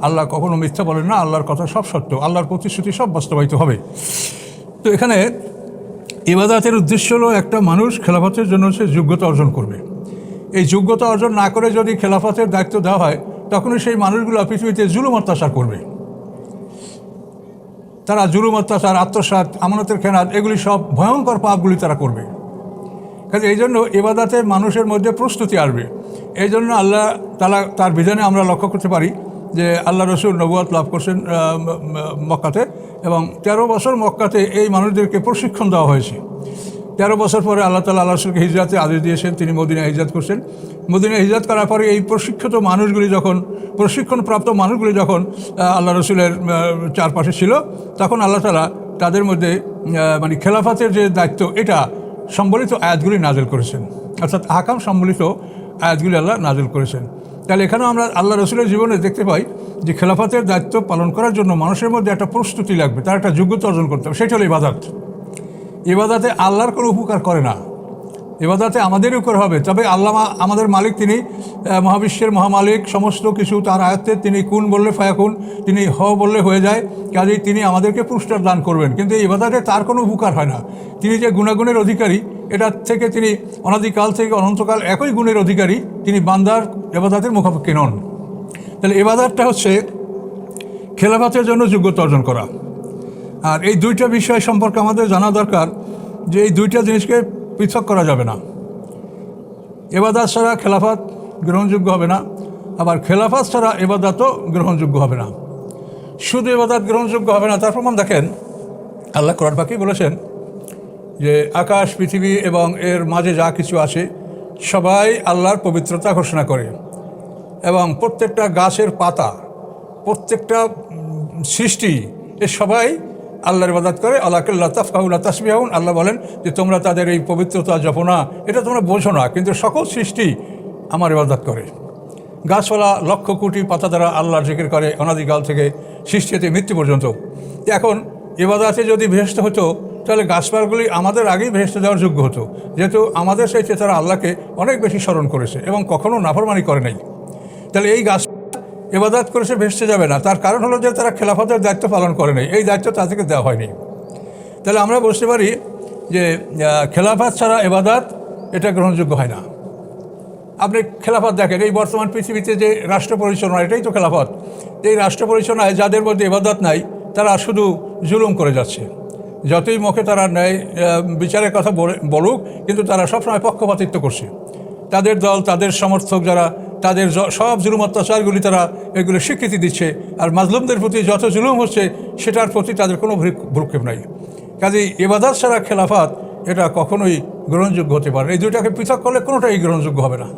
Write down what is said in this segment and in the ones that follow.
আল্লাহ কখনো মিথ্যা বলেন না, আল্লাহর কথা সব সত্য, আল্লাহর প্রতিশ্রুতি সব বাস্তবায়িত হবে। তো এখানে ইবাদতের উদ্দেশ্য হলো একটা মানুষ খেলাফতের জন্য সে যোগ্যতা অর্জন করবে। এই যোগ্যতা অর্জন না করে যদি খেলাফতের দায়িত্ব দেওয়া হয়, তখনই সেই মানুষগুলো পৃথিবীতে জুলুম অত্যাচার করবে। তারা জুলুম অত্যাচার, আত্মসাৎ, আমানতের খেয়ানত, এগুলি সব ভয়ঙ্কর পাপগুলি তারা করবে। কাজে এই জন্য ইবাদতে মানুষের মধ্যে প্রস্তুতি আসবে। এই জন্য আল্লাহ তাআলা তার বিধানে আমরা লক্ষ্য করতে পারি যে আল্লাহ রসুল নবুয়ত লাভ করছেন মক্কাতে, এবং 13 বছর মক্কাতে এই মানুষদেরকে প্রশিক্ষণ দেওয়া হয়েছে। 13 বছর পরে আল্লাহ তাআলা আল্লাহ রসুলকে হিজরাতে আদেশ দিয়েছেন, তিনি মদিনায় হিজরত করছেন। মদিনায় হিজরত করার পরে এই প্রশিক্ষিত মানুষগুলি যখন, প্রশিক্ষণপ্রাপ্ত মানুষগুলি যখন আল্লাহ রসুলের চারপাশে ছিল, তখন আল্লাহ তাআলা তাদের মধ্যে মানে খেলাফতের যে দায়িত্ব এটা সম্বলিত আয়াতগুলি নাজিল করেছেন, অর্থাৎ আহকাম সম্বলিত আয়াতগুলি আল্লাহ নাজিল করেছেন। তাহলে এখানেও আমরা আল্লাহ রসুলের জীবনে দেখতে পাই যে খেলাফতের দায়িত্ব পালন করার জন্য মানুষের মধ্যে একটা প্রস্তুতি লাগবে, তার একটা যোগ্যতা অর্জন করতে হবে। সেটা হলো ইবাদত। ইবাদতে আল্লাহর কোনো উপকার করে না, ইবাদতে আমাদেরই উপকার হবে। তবে আল্লাহ আমাদের মালিক, তিনি মহাবিশ্বের মহামালিক, সমস্ত কিছু তার আয়ত্তে, তিনি কুন বললে ফায়াকুন, তিনি হ বললে হয়ে যায়। কাজেই তিনি আমাদেরকে পুরস্কার দান করবেন, কিন্তু এই ইবাদতে তার কোনো উপকার হয় না। তিনি যে গুণাগুণের অধিকারী, এটার থেকে তিনি অনাদিকাল থেকে অনন্তকাল একই গুণের অধিকারী, তিনি বান্দার ইবাদতের মুখাপেক্ষী নন। তাহলে ইবাদতটা হচ্ছে খেলাফতের জন্য যোগ্যতা অর্জন করা। আর এই দুইটা বিষয় সম্পর্কে আমাদের জানা দরকার যে এই দুইটা জিনিসকে পৃথক করা যাবে না। ইবাদত ছাড়া খেলাফত গ্রহণযোগ্য হবে না, আবার খেলাফত ছাড়া ইবাদতও গ্রহণযোগ্য হবে না। শুধু ইবাদত গ্রহণযোগ্য হবে না, তার প্রমাণ দেখেন আল্লাহ কোরআন পাকে বলেছেন যে আকাশ, পৃথিবী এবং এর মাঝে যা কিছু আছে সবাই আল্লাহর পবিত্রতা ঘোষণা করে, এবং প্রত্যেকটা গাছের পাতা, প্রত্যেকটা সৃষ্টি, এ সবাই আল্লাহর ইবাদত করে। আল্লাহ তাফকাহুনা তাসবিহুন, আল্লাহ বলেন যে তোমরা তাদের এই পবিত্রতা জপো না, এটা তোমরা বোঝো না, কিন্তু সকল সৃষ্টি আমার ইবাদত করে। গাছপালা লক্ষ কোটি পাতা দ্বারা আল্লাহর জিকির করে অনাদিকাল থেকে সৃষ্টি হতে মৃত্যু পর্যন্ত। এখন ইবাদতে যদি ভেস্ত হতো, তাহলে গাছপালাগুলি আমাদের আগেই ভেস্ত দেওয়ার যোগ্য হতো, যেহেতু আমাদের সাথে তারা আল্লাহকে অনেক বেশি স্মরণ করেছে এবং কখনও নাফরমানি করে নাই। তাহলে এই গাছ ইবাদত করেছে, ভেস্তে যাবে না। তার কারণ হলো যে তারা খেলাফতের দায়িত্ব পালন করে নাই, এই দায়িত্ব তাদেরকে দেওয়া হয়নি। তাহলে আমরা বুঝতে পারি যে খেলাফত ছাড়া ইবাদত এটা গ্রহণযোগ্য হয় না। আপনি খেলাফত দেখেন, এই বর্তমান পৃথিবীতে যে রাষ্ট্র পরিচালনা, এটাই তো খেলাফত। এই রাষ্ট্র পরিচালনায় যাদের মধ্যে ইবাদত নাই, তারা শুধু জুলুম করে যাচ্ছে। যতই মুখে তারা ন্যায় বিচারের কথা বলুক, কিন্তু তারা সবসময় পক্ষপাতিত্ব করছে। তাদের দল, তাদের সমর্থক যারা, তাদের সব জুলুম অত্যাচারগুলি তারা এগুলো স্বীকৃতি দিচ্ছে, আর মাজলুমদের প্রতি যত জুলুম হচ্ছে সেটার প্রতি তাদের কোনো ভ্রুক্ষেপ নাই। কাজেই ইবাদত ছাড়া খেলাফত এটা কখনোই গ্রহণযোগ্য হতে পারে। এই দুইটাকে পৃথক করলে কোনোটাই গ্রহণযোগ্য হবে না।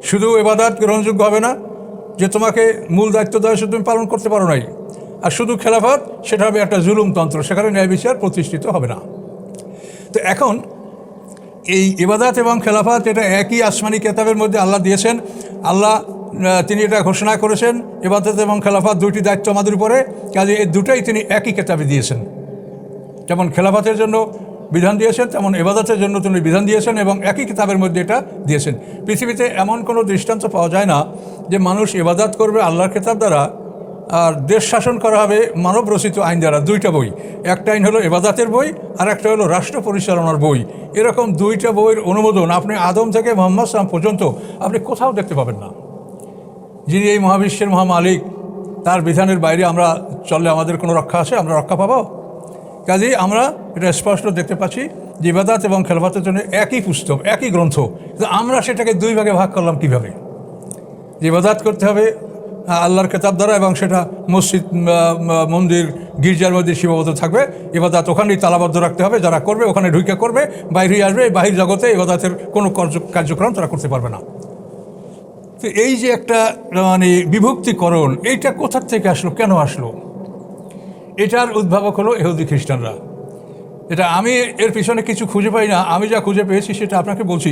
শুধু ইবাদত গ্রহণযোগ্য হবে না যে তোমাকে মূল দায়িত্ব দেওয়া শুধু তুমি পালন করতে পারো নাই, আর শুধু খেলাফত সেটা হবে একটা জুলুমতন্ত্র, সেখানে ন্যায় বিচার প্রতিষ্ঠিত হবে না। তো এখন এই ইবাদত এবং খেলাফত এটা একই আসমানি কেতাবের মধ্যে আল্লাহ দিয়েছেন। আল্লাহ তিনি এটা ঘোষণা করেছেন, ইবাদত এবং খেলাফত দুইটি দায়িত্ব আমাদের উপরে, কাজে এই দুটাই তিনি একই কেতাবে দিয়েছেন। যেমন খেলাফতের জন্য বিধান দিয়েছেন, তেমন ইবাদতের জন্য তিনি বিধান দিয়েছেন, এবং একই কিতাবের মধ্যে এটা দিয়েছেন। পৃথিবীতে এমন কোনো দৃষ্টান্ত পাওয়া যায় না যে মানুষ ইবাদত করবে আল্লাহর কিতাব দ্বারা, আর দেশ শাসন করা হবে মানব রচিত আইন দ্বারা। দুইটা বই, একটা আইন হলো ইবাদতের বই, আর একটা হলো রাষ্ট্র পরিচালনার বই। এরকম দুইটা বইয়ের অনুমোদন আপনি আদম থেকে মুহাম্মদ সাল্লাল্লাহু আলাইহি ওয়াসাল্লাম পর্যন্ত আপনি কোথাও দেখতে পাবেন না। যিনি এই মহাবিশ্বের মহামালিক, তার বিধানের বাইরে আমরা চললে আমাদের কোনো রক্ষা আছে? আমরা রক্ষা পাবো? কাজেই আমরা এটা স্পষ্ট দেখতে পাচ্ছি যে ইবাদত এবং খেলাফতের জন্য একই পুস্তক, একই গ্রন্থ, কিন্তু আমরা সেটাকে দুই ভাগে ভাগ করলাম কীভাবে? যে ইবাদত করতে হবে আল্লাহর কিতাব দ্বারা, এবং সেটা মসজিদ, মন্দির, গির্জার মধ্যে সীমাবদ্ধ থাকবে। ইবাদত ওখানেই তালাবদ্ধ রাখতে হবে, যারা করবে ওখানে ঢুকে করবে, বাইরে আসবে, বাহির জগতে ইবাদতের কোনো কার্যক্রম তারা করতে পারবে না। তো এই যে একটা মানে বিভক্তিকরণ, এইটা কোথার থেকে আসলো, কেন আসলো? এটার উদ্ভাবক হলো ইহুদি খ্রিস্টানরা। এটা আমি এর পিছনে কিছু খুঁজে পাই না, আমি যা খুঁজে পেয়েছি সেটা আপনাকে বলছি।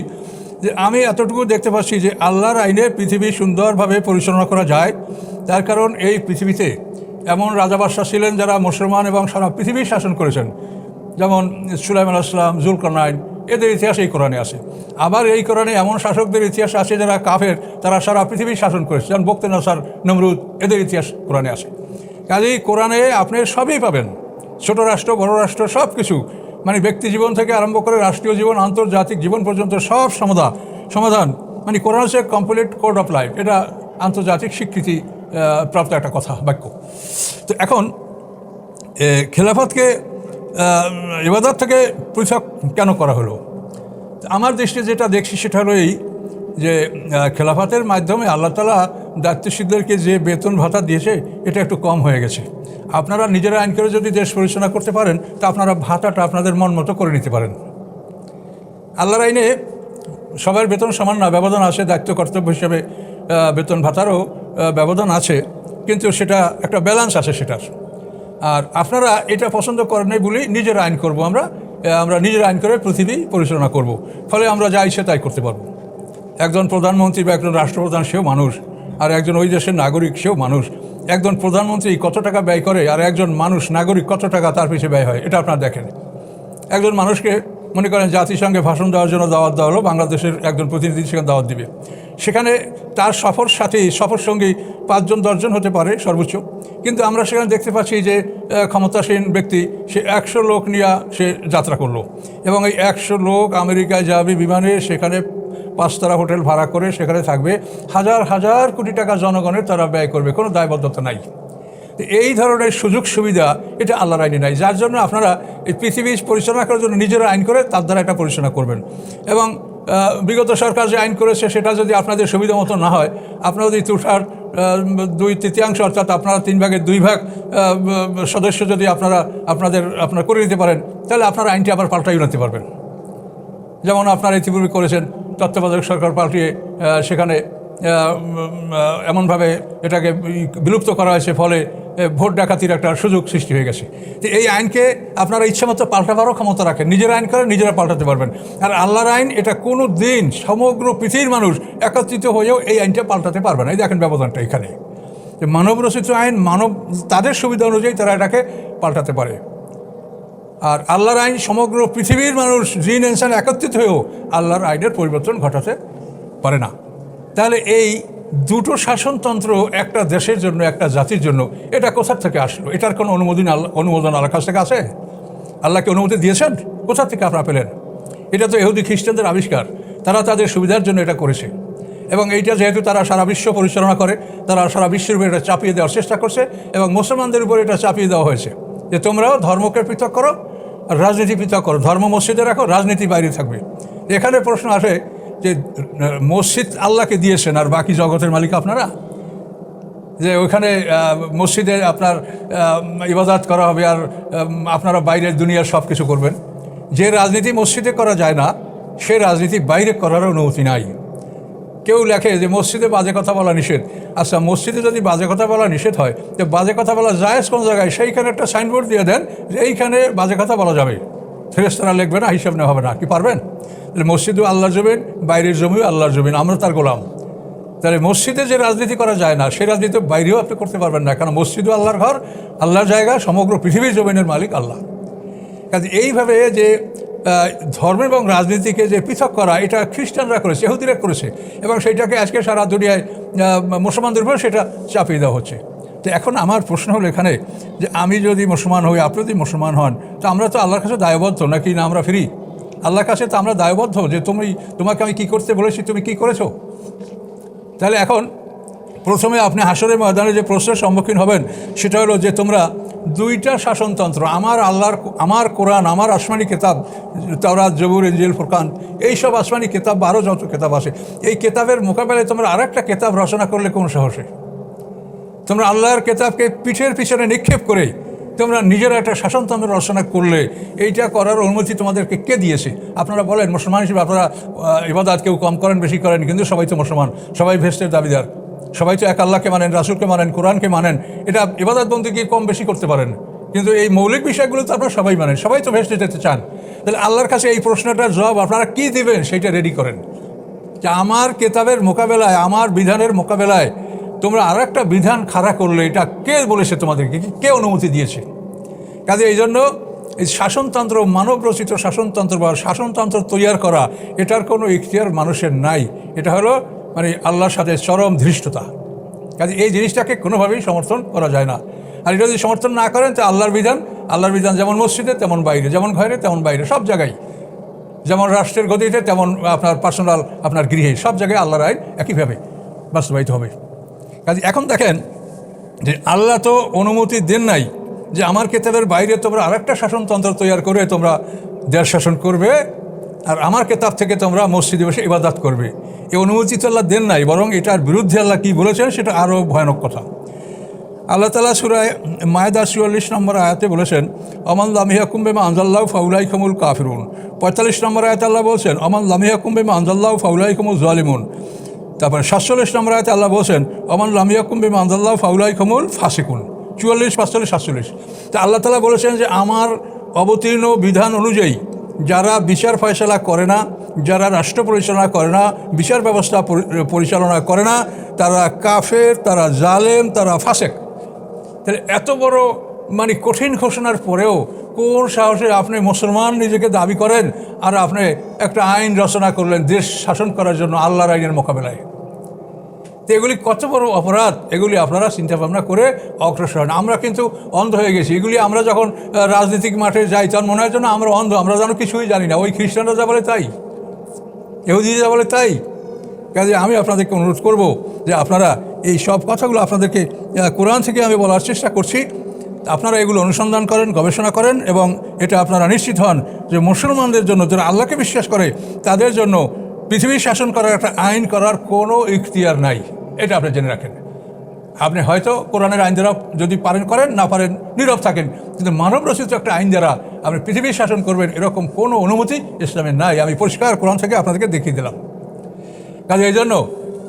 যে আমি এতটুকু দেখতে পাচ্ছি যে আল্লাহর আইনে পৃথিবী সুন্দরভাবে পরিচালনা করা যায়। তার কারণ এই পৃথিবীতে এমন রাজা বাদশাহ ছিলেন যারা মুসলমান এবং সারা পৃথিবী শাসন করেছেন, যেমন সুলাইমান আলাইহিস সালাম, জুলকারনাইন, এদের ইতিহাস এই কোরআনে আসে। আবার এই কোরআনে এমন শাসকদের ইতিহাস আছে যারা কাফের, তারা সারা পৃথিবী শাসন করেছে, যেমন বখতে নসর, নমরুদ, এদের ইতিহাস কোরআনে আসে। কাজেই কোরআনে আপনি সবই পাবেন, ছোট রাষ্ট্র বড় রাষ্ট্র সব কিছু, মানে ব্যক্তি জীবন থেকে আরম্ভ করে রাষ্ট্রীয় জীবন, আন্তর্জাতিক জীবন পর্যন্ত সব সমাধান মানে কোরআন হচ্ছে কমপ্লিট কোড অফ লাইফ। এটা আন্তর্জাতিক স্বীকৃতি প্রাপ্ত একটা কথা, বাক্য। তো এখন খেলাফতকে ইবাদত থেকে পৃথক কেন করা হলো? আমার দৃষ্টিতে যেটা দেখছি সেটা হলো এই যে খেলাফতের মাধ্যমে আল্লাহ তাআলা দায়িত্বশীলদেরকে যে বেতন ভাতা দিয়েছে এটা একটু কম হয়ে গেছে। আপনারা নিজেরা আইন করে যদি দেশ পরিচালনা করতে পারেন তা আপনারা ভাতাটা আপনাদের মন মতো করে নিতে পারেন। আল্লাহর আইনে সবার বেতন সমান না, ব্যবধান আছে, দায়িত্ব কর্তব্য হিসেবে বেতন ভাতারও ব্যবধান আছে, কিন্তু সেটা একটা ব্যালেন্স আছে সেটার। আর আপনারা এটা পছন্দ করেন নাই বলেই নিজেরা আইন করব, আমরা নিজের আইন করে পৃথিবী পরিচালনা করব, ফলে আমরা যা ইচ্ছে তাই করতে পারবো। একজন প্রধানমন্ত্রী বা একজন রাষ্ট্রপ্রধান সেও মানুষ, আর একজন ওই দেশের নাগরিক সেও মানুষ। একজন প্রধানমন্ত্রী কত টাকা ব্যয় করে আর একজন মানুষ নাগরিক কত টাকা তার পিছিয়ে ব্যয় হয়, এটা আপনারা দেখেন। একজন মানুষকে মনে করেন জাতিসংঘে ভাষণ দেওয়ার জন্য দাওয়াত দেওয়া হলো, বাংলাদেশের একজন প্রতিনিধি সেখানে দাওয়াত দিবে, সেখানে তার সফর সঙ্গী 5-10 জন হতে পারে সর্বোচ্চ, কিন্তু আমরা সেখানে দেখতে পাচ্ছি যে ক্ষমতাসীন ব্যক্তি সে 100 লোক নিয়ে সে যাত্রা করলো, এবং এই 100 লোক আমেরিকায় যাবে বিমানে, সেখানে 5 তারা হোটেল ভাড়া করে সেখানে থাকবে, হাজার হাজার কোটি টাকা জনগণের তারা ব্যয় করবে, কোনো দায়বদ্ধতা নাই। এই ধরনের সুযোগ সুবিধা এটা আল্লাহর আইনে নাই, যার জন্য আপনারা এই পৃথিবী পরিচালনা করার জন্য নিজেরা আইন করে তার দ্বারা এটা পরিচালনা করবেন। এবং বিগত সরকার যে আইন করেছে সেটা যদি আপনাদের সুবিধা মতো না হয়, আপনারা যদি তুষার 2/3 অর্থাৎ আপনারা 3/2 সদস্য যদি আপনারা করে নিতে পারেন, তাহলে আপনারা আইনটি আবার পাল্টাইও নিতে পারবেন। যেমন আপনারা ইতিপূর্বে করেছেন, তত্ত্বাবধায়ক সরকার পাল্টিয়ে সেখানে এমনভাবে এটাকে বিলুপ্ত করা হয়েছে, ফলে ভোট ডাকাতির একটা সুযোগ সৃষ্টি হয়ে গেছে। তো এই আইনকে আপনারা ইচ্ছামতো পাল্টাবারও ক্ষমতা রাখেন, নিজের আইন করে নিজেরা পাল্টাতে পারবেন। আর আল্লাহর আইন এটা কোনো দিন সমগ্র পৃথিবীর মানুষ একত্রিত হয়েও এই আইনটা পাল্টাতে পারবে না। এই দেখেন ব্যবধানটা এখানে, যে মানব রচিত আইন তাদের সুবিধা অনুযায়ী তারা এটাকে পাল্টাতে পারে, আর আল্লাহর আইন সমগ্র পৃথিবীর মানুষ জিন ইনসান একত্রিত হয়েও আল্লাহর আইনের পরিবর্তন ঘটাতে পারে না। তাহলে এই দুটো শাসনতন্ত্র একটা দেশের জন্য, একটা জাতির জন্য, এটা কোথার থেকে আসলো? এটার কোনো অনুমোদন আল্লাহর কাছ থেকে আছে? আল্লাহকে অনুমতি দিয়েছেন? কোথা থেকে আপনারা পেলেন? এটা তো ইহুদি খ্রিস্টানদের আবিষ্কার, তারা তাদের সুবিধার জন্য এটা করেছে। এবং এইটা যেহেতু তারা সারা বিশ্ব পরিচালনা করে, তারা সারা বিশ্বের উপর এটা চাপিয়ে দেওয়ার চেষ্টা করছে, এবং মুসলমানদের উপর এটা চাপিয়ে দেওয়া হয়েছে যে তোমরাও ধর্মকে পৃথক করো, রাজনীতি পৃথক করো, ধর্ম মসজিদে রাখো, রাজনীতি বাইরে থাকবে। এখানে প্রশ্ন আসে যে মসজিদ আল্লাহকে দিয়েছেন আর বাকি জগতের মালিক আপনারা, যে ওইখানে মসজিদে আপনার ইবাদত করা হবে আর আপনারা বাইরের দুনিয়ার সব কিছু করবেন। যে রাজনীতি মসজিদে করা যায় না, সে রাজনীতি বাইরে করার অনুমতি নাই। কেউ লেখে যে মসজিদে বাজে কথা বলা নিষেধ। আচ্ছা, মসজিদে যদি বাজে কথা বলা নিষেধ হয়, তো বাজে কথা বলা জায়েজ কোন জায়গায়, সেইখানে একটা সাইনবোর্ড দিয়ে দেন যে এইখানে বাজে কথা বলা যাবে, ফেরেশতারা লিখবে না, হিসাব নেওয়া হবে না। কি পারবেন? তাহলে মসজিদও আল্লাহর জমিন, বাইরের জমিও আল্লাহর জমিন, আমরা তার গোলাম। তাহলে মসজিদে যে রাজনীতি করা যায় না, সেই রাজনীতি বাইরেও আপনি করতে পারবেন না, কারণ মসজিদও আল্লাহর ঘর, আল্লাহর জায়গা, সমগ্র পৃথিবীর জমিনের মালিক আল্লাহ। কাজে এইভাবে যে ধর্ম এবং রাজনীতিকে যে পৃথক করা, এটা খ্রিস্টানরা করেছে, ইহুদিরা করেছে, এবং সেইটাকে আজকে সারা দুনিয়ায় মুসলমানদের উপর সেটা চাপিয়ে দেওয়া হচ্ছে। তো এখন আমার প্রশ্ন হলো এখানে যে আমি যদি মুসলমান হই, আপনি যদি মুসলমান হন, তো আমরা তো আল্লাহর কাছে দায়বদ্ধ নাকি না? আমরা ফিরি আল্লাহর কাছে, তো আমরা দায়বদ্ধ যে তোমাকে আমি কী করতে বলেছি, তুমি কী করেছো। তাহলে এখন প্রথমে আপনি হাসরের ময়দানে যে প্রশ্নের সম্মুখীন হবেন সেটা হলো যে তোমরা দুইটা শাসনতন্ত্র, আমার কোরআন, আমার আসমানি কিতাব তাওরাত, জবুর, ইনজিল, ফুরকান, এইসব আসমানি কিতাব বা আরও যত কিতাব আছে, এই কিতাবের মোকাবেলায় তোমরা আর একটা কিতাব রচনা করলে কোন সাহসে? তোমরা আল্লাহর কিতাবকে পিঠের পিছনে নিক্ষেপ করে তোমরা নিজের একটা শাসনতন্ত্র রচনা করলে, এইটা করার অনুমতি তোমাদেরকে কে দিয়েছে? আপনারা বলেন মুসলমান হিসেবে আপনারা ইবাদত কেউ কম করেন বেশি করেন, কিন্তু সবাই তো মুসলমান, সবাই ভেস্টের দাবিদার, সবাই তো এক আল্লাহকে মানেন, রাসূলকে মানেন, কোরআনকে মানেন। এটা ইবাদত বন্দেগী কম বেশি করতে পারেন, কিন্তু এই মৌলিক বিষয়গুলো তো আপনারা সবাই মানেন, সবাই তো ভেস্টে যেতে চান। তাহলে আল্লাহর কাছে এই প্রশ্নটার জবাব আপনারা কী দিবেন সেইটা রেডি করেন, যে আমার কিতাবের মোকাবেলায়, আমার বিধানের মোকাবেলায় তোমরা আর একটা বিধান খাড়া করলে এটা কে বলেছে তোমাদেরকে, কে অনুমতি দিয়েছে? কাজে এই জন্য এই শাসনতন্ত্র, মানবরচিত শাসনতন্ত্র বা শাসনতন্ত্র তৈরি করা, এটার কোনো ইখতিয়ার মানুষের নাই। এটা হলো মানে আল্লাহর সাথে চরম ধৃষ্টতা। কাজে এই জিনিসটাকে কোনোভাবেই সমর্থন করা যায় না। আর এটা যদি সমর্থন না করেন তো আল্লাহর বিধান যেমন মসজিদে তেমন বাইরে, যেমন ঘরে তেমন বাইরে, সব জায়গায়, যেমন রাষ্ট্রের গতিতে তেমন আপনার পার্সোনাল আপনার গৃহে, সব জায়গায় আল্লাহর আইন একইভাবে বাস্তবায়িত হবে। কাজে এখন দেখেন যে আল্লাহ তো অনুমতি দেন নাই যে আমার কেতাবের বাইরে তোমরা আরেকটা শাসনতন্ত্র তৈরি করে তোমরা দেশ শাসন করবে আর আমার কেতাব থেকে তোমরা মসজিদে বসে ইবাদত করবে। এই অনুমতি তো আল্লাহ দেন নাই, বরং এটার বিরুদ্ধে আল্লাহ কী বলেছেন সেটা আরও ভয়ানক কথা। আল্লাহ তাআলা সূরা মায়েদা ৪৪ নম্বর আয়াতে বলেছেন, অমান লাম ইয়াহকুম বিমা আনজাল্লাহু ফাউলাইকা হুমুল কাফিরুন। ৪৫ নম্বর আয়াতে আল্লাহ বলছেন, অমান লাম ইয়াহকুম বিমা আনজাল্লাহু ফাউলাইকা হুমুজ জালিমুন। তারপরে ৪৭ নম্বর আয়াতে আল্লাহ বলছেন, অমান লাম ইয়াহকুম বিমা আনজাল্লাহু ফাউলাইকা হুমুল ফাসিকুন। ৪৪, ৪৫, ৪৭। তা আল্লাহ তাআলা বলেছেন যে আমার অবতীর্ণ বিধান অনুযায়ী যারা বিচার ফয়সালা করে না, যারা রাষ্ট্র পরিচালনা করে না, বিচার ব্যবস্থা পরিচালনা করে না, তারা কাফের, তারা জালেম, তারা ফাসেক। তাহলে এত বড় মানে কঠিন ঘোষণার পরেও কোন সাহসে আপনি মুসলমান নিজেকে দাবি করেন আর আপনি একটা আইন রচনা করলেন দেশ শাসন করার জন্য আল্লাহর আইনের মোকাবেলায়? তো এগুলি কত বড় অপরাধ, এগুলি আপনারা চিন্তাভাবনা করে অগ্রসর হন। আমরা কিন্তু অন্ধ হয়ে গেছি। এগুলি আমরা যখন রাজনৈতিক মাঠে যাই তখন মনে হয় যেন আমরা অন্ধ, আমরা যেন কিছুই জানি না। ওই খ্রিস্টানরা যা বলে তাই, ইহুদি যা বলে তাই। কাজে আমি আপনাদেরকে অনুরোধ করব যে আপনারা এই সব কথাগুলো আপনাদেরকে কোরআন থেকে আমি বলার চেষ্টা করছি, আপনারা এগুলো অনুসন্ধান করেন, গবেষণা করেন এবং এটা আপনারা নিশ্চিত হন যে মুসলমানদের জন্য, যারা আল্লাহকে বিশ্বাস করে তাদের জন্য পৃথিবী শাসন করার একটা আইন করার কোনো ইখতিয়ার নাই। এটা আপনি জেনে রাখেন। আপনি হয়তো কোরআনের আইন দ্বারা যদি পারেন করেন, না পারেন নীরব থাকেন, কিন্তু মানব রচিত একটা আইন দ্বারা আপনি পৃথিবী শাসন করবেন এরকম কোনো অনুমতি ইসলামের নাই। আমি পরিষ্কার কোরআন থেকে আপনাদেরকে দেখিয়ে দিলাম। কাজে এই জন্য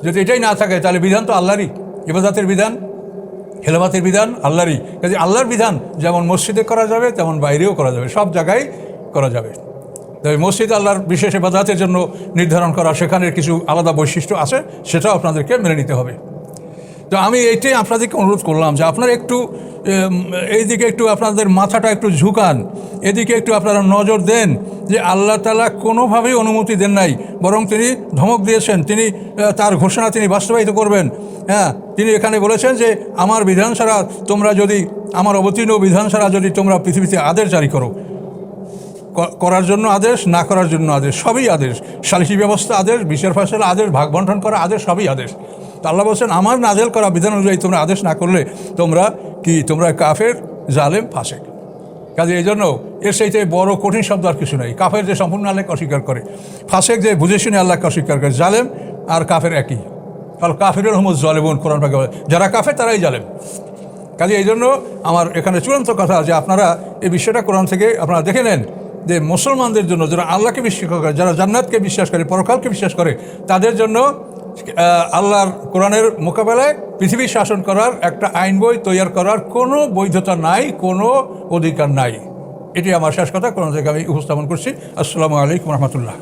যদি এটাই না থাকে তাহলে বিধান তো আল্লাহরই, ইবাদতের বিধান, খেলাফতের বিধান আল্লাহরই। কাজে আল্লাহর বিধান যেমন মসজিদে করা যাবে তেমন বাইরেও করা যাবে, সব জায়গায় করা যাবে। তবে মসজিদ আল্লাহর বিশেষ ইবাদতের জন্য নির্ধারণ করা, সেখানের কিছু আলাদা বৈশিষ্ট্য আছে, সেটাও আপনাদেরকে মেনে নিতে হবে। তো আমি এইটাই আপনাদেরকে অনুরোধ করলাম যে আপনারা একটু এইদিকে একটু আপনাদের মাথাটা একটু ঝুঁকান, এদিকে একটু আপনারা নজর দেন যে আল্লাহ তাআলা কোনোভাবেই অনুমতি দেন নাই, বরং তিনি ধমক দিয়েছেন, তিনি তার ঘোষণা তিনি বাস্তবায়িত করবেন। হ্যাঁ, তিনি এখানে বলেছেন যে আমার বিধান ছাড়া তোমরা যদি, আমার অবতীর্ণ বিধান ছাড়া যদি তোমরা পৃথিবীতে আদেশ জারি করো, করার জন্য আদেশ, না করার জন্য আদেশ, সবই আদেশ। সালিসি ব্যবস্থা আদেশ, বিচার ফয়সালা আদেশ, ভাগ বন্টন করা আদেশ, সবই আদেশ। তো আল্লাহ বলছেন আমার নাজেল করা বিধান অনুযায়ী তোমরা আদেশ না করলে তোমরা কি, তোমরা কাফের, জালেম, ফাসেক। কাজে এই জন্য এর সাথে বড় কঠিন শব্দ আর কিছু নেই। কাফের যে সম্পূর্ণ আল্লাহকে অস্বীকার করে, ফাসেক যে বুঝে শুনে আল্লাহকে অস্বীকার করে, জালেম আর কাফের একই। কাল কাফিরুল হুমুজ জালেমুন, কোরআন পাকে বলে যারা কাফের তারাই জালেম। কাজে এই জন্য আমার এখানে চূড়ান্ত কথা যে আপনারা এই বিষয়টা কোরআন থেকে আপনারা দেখে নেন যে মুসলমানদের জন্য, যারা আল্লাহকে বিশ্বাস করে, যারা জান্নাতকে বিশ্বাস করে, পরকালকে বিশ্বাস করে, তাদের জন্য আল্লাহর কোরআনের মোকাবেলায় পৃথিবী শাসন করার একটা আইন বই তৈরি করার কোনো বৈধতা নাই, কোনো অধিকার নাই। এটি আমার শেষ কথা কোরআন থেকে আমি উপস্থাপন করছি। আসসালামু আলাইকুম রহমতুল্লাহ।